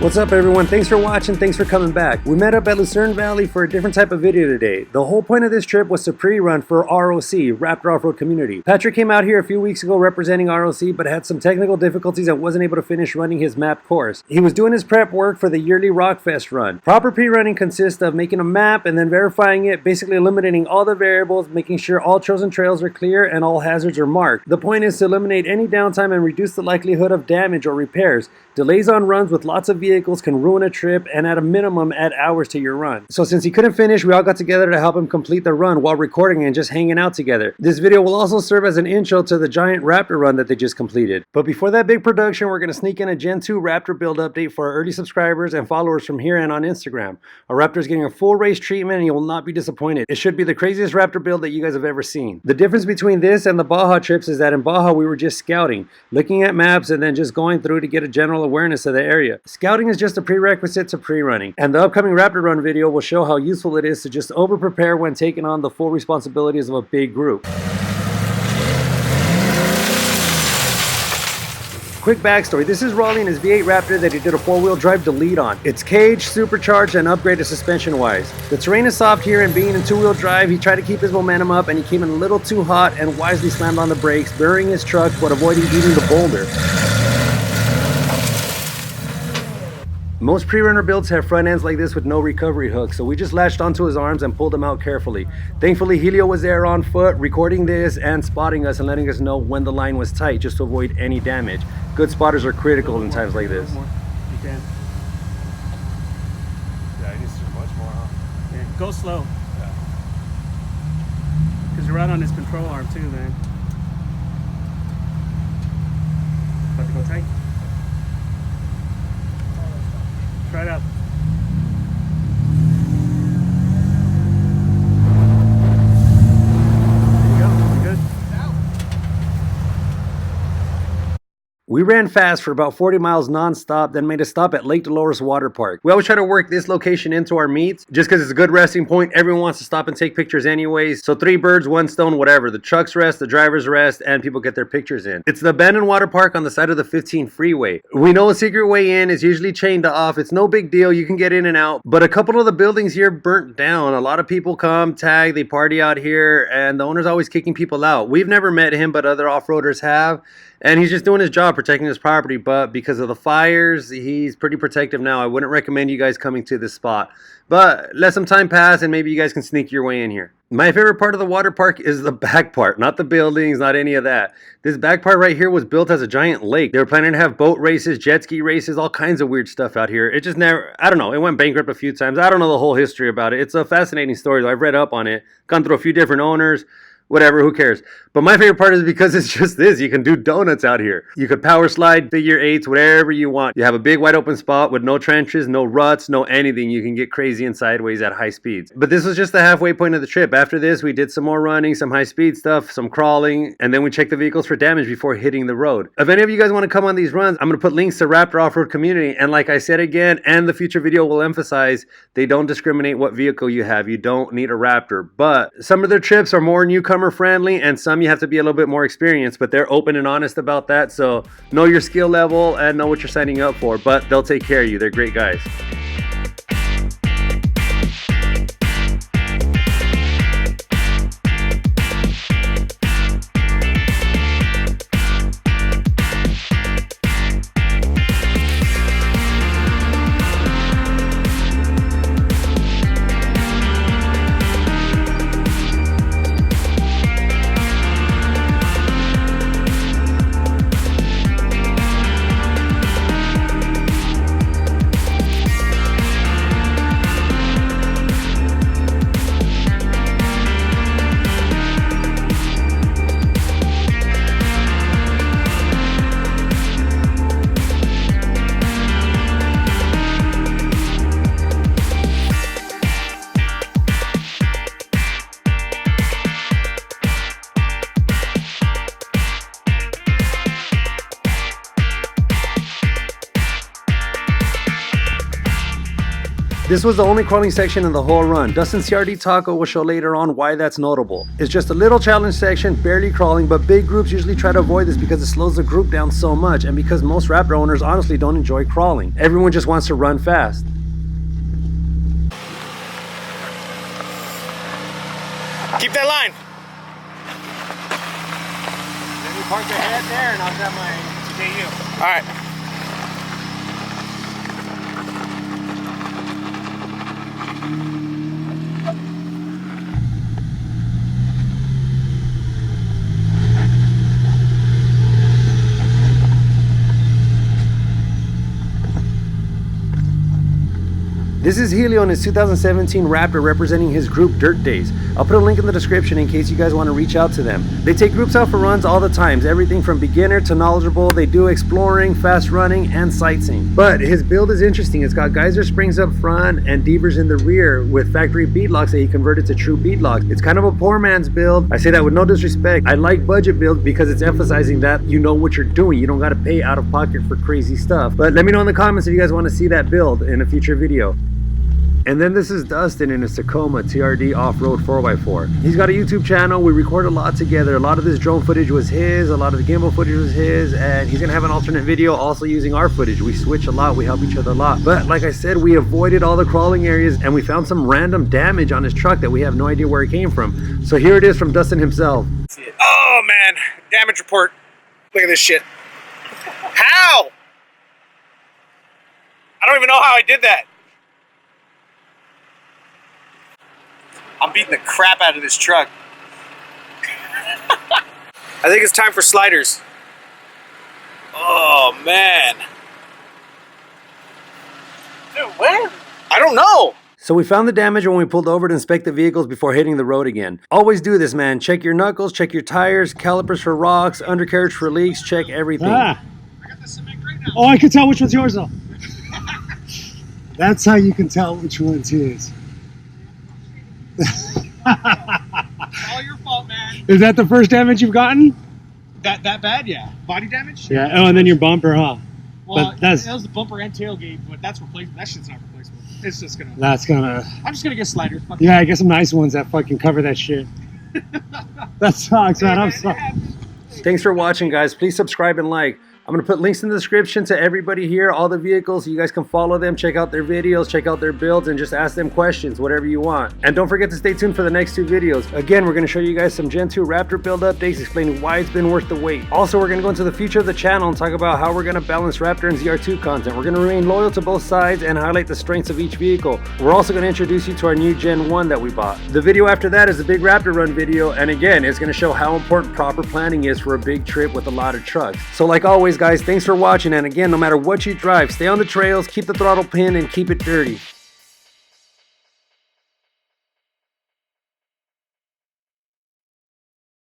What's up everyone, thanks for watching, thanks for coming back. We met up at Lucerne Valley for a different type of video today. The whole point of this trip was to pre-run for ROC, Raptor Off-Road Community. Patrick came out here a few weeks ago representing ROC but had some technical difficulties and wasn't able to finish running his map course. He was doing his prep work for the yearly Rockfest run. Proper pre-running consists of making a map and then verifying it, basically eliminating all the variables, making sure all chosen trails are clear and all hazards are marked. The point is to eliminate any downtime and reduce the likelihood of damage or repairs. Delays on runs with lots of vehicles can ruin a trip and at a minimum add hours to your run. So since he couldn't finish, we all got together to help him complete the run while recording and just hanging out together. This video will also serve as an intro to the giant Raptor run that they just completed. But before that big production, we're going to sneak in a Gen 2 Raptor build update for our early subscribers and followers from here and on Instagram. Our Raptor is getting a full race treatment and you will not be disappointed. It should be the craziest Raptor build that you guys have ever seen. The difference between this and the Baja trips is that in Baja we were just scouting, looking at maps and then just going through to get a general awareness of the area. Scouting is just a prerequisite to pre-running, and the upcoming Raptor run video will show how useful it is to just over-prepare when taking on the full responsibilities of a big group. Quick backstory, this is Raleigh and his V8 Raptor that he did a 4-wheel drive delete on. It's caged, supercharged, and upgraded suspension-wise. The terrain is soft here and being in 2-wheel drive, he tried to keep his momentum up and he came in a little too hot and wisely slammed on the brakes, burying his truck but avoiding eating the boulder. Most pre-runner builds have front ends like this with no recovery hook, so we just latched onto his arms and pulled him out carefully. Thankfully, Helio was there on foot, recording this and spotting us and letting us know when the line was tight just to avoid any damage. Good spotters are critical in times like this. You can. Yeah, he needs to do much more, huh? Yeah, go slow. Yeah. Because you're right on his control arm too, man. About to go tight. Try it out. There you go. You're good. We ran fast for about 40 miles non-stop, then made a stop at Lake Dolores Water Park. We always try to work this location into our meets, just because it's a good resting point. Everyone wants to stop and take pictures anyways. So 3 birds, 1 stone, whatever. The trucks rest, the drivers rest, and people get their pictures in. It's the abandoned water park on the side of the 15 freeway. We know a secret way in is usually chained off. It's no big deal. You can get in and out. But a couple of the buildings here burnt down. A lot of people come, tag, they party out here, and the owner's always kicking people out. We've never met him, but other off-roaders have. And he's just doing his job, protecting his property, but because of the fires, he's pretty protective now. I wouldn't recommend you guys coming to this spot. But let some time pass and maybe you guys can sneak your way in here. My favorite part of the water park is the back part, not the buildings, not any of that. This back part right here was built as a giant lake. They were planning to have boat races, jet ski races, all kinds of weird stuff out here. It just never, I don't know, it went bankrupt a few times. I don't know the whole history about it. It's a fascinating story though. I've read up on it, gone through a few different owners. Whatever, who cares? But my favorite part is because it's just this. You can do donuts out here. You could power slide, figure eights, whatever you want. You have a big wide open spot with no trenches, no ruts, no anything. You can get crazy and sideways at high speeds. But this was just the halfway point of the trip. After this, we did some more running, some high speed stuff, some crawling, and then we checked the vehicles for damage before hitting the road. If any of you guys want to come on these runs, I'm going to put links to Raptor Off-Road Community. And like I said again, and the future video will emphasize, they don't discriminate what vehicle you have. You don't need a Raptor. But some of their trips are more newcomer friendly and some you have to be a little bit more experienced, but they're open and honest about that. So know your skill level and know what you're signing up for, but they'll take care of you. They're great guys. This was the only crawling section in the whole run. Dustin's CRD Taco will show later on why that's notable. It's just a little challenge section, barely crawling, but big groups usually try to avoid this because it slows the group down so much, and because most Raptor owners honestly don't enjoy crawling. Everyone just wants to run fast. Keep that line. Let me park the head there and I'll grab my TKU. All right. This is Helio in his 2017 Raptor representing his group Dirt Days. I'll put a link in the description in case you guys want to reach out to them. They take groups out for runs all the time, everything from beginner to knowledgeable. They do exploring, fast running, and sightseeing. But his build is interesting. It's got geyser springs up front and devers in the rear with factory beadlocks that he converted to true beadlocks. It's kind of a poor man's build. I say that with no disrespect. I like budget builds because it's emphasizing that you know what you're doing. You don't got to pay out of pocket for crazy stuff. But let me know in the comments if you guys want to see that build in a future video. And then this is Dustin in his Tacoma TRD off-road 4x4. He's got a YouTube channel. We record a lot together. A lot of this drone footage was his, a lot of the gimbal footage was his, and he's gonna have an alternate video also using our footage. We switch a lot, we help each other a lot. But like I said, we avoided all the crawling areas and we found some random damage on his truck that we have no idea where it came from. So here it is from Dustin himself. Oh man, damage report. Look at this shit. How? I don't even know how I did that. I'm beating the crap out of this truck. I think it's time for sliders. Oh man. Dude, when? I don't know. So we found the damage when we pulled over to inspect the vehicles before hitting the road again. Always do this, man. Check your knuckles, check your tires, calipers for rocks, undercarriage for leaks, check everything. I got the cement right now. Oh, I can tell which one's yours though. That's how you can tell which one's his. All your fault, man. Is that the first damage you've gotten? That bad, yeah. Body damage? Yeah. Oh, and then your bumper, huh? Well, But that's- that was the bumper and tailgate, but that's replacement. That shit's not replaceable. It's just gonna. That's gonna. I'm just gonna get slider. Fuck Yeah, I get some nice ones that fucking cover that shit. That sucks, man. I'm sorry. Thanks for watching, guys. Please subscribe and like. I'm going to put links in the description to everybody here, all the vehicles, so you guys can follow them, check out their videos, check out their builds, and just ask them questions, whatever you want. And don't forget to stay tuned for the next 2 videos. Again, we're going to show you guys some Gen 2 Raptor build updates, explaining why it's been worth the wait. Also, we're going to go into the future of the channel and talk about how we're going to balance Raptor and ZR2 content. We're going to remain loyal to both sides and highlight the strengths of each vehicle. We're also going to introduce you to our new Gen 1 that we bought. The video after that is the big Raptor run video, and again, it's going to show how important proper planning is for a big trip with a lot of trucks. So like always, guys, thanks for watching. And again, no matter what you drive, stay on the trails, keep the throttle pinned, and keep it dirty.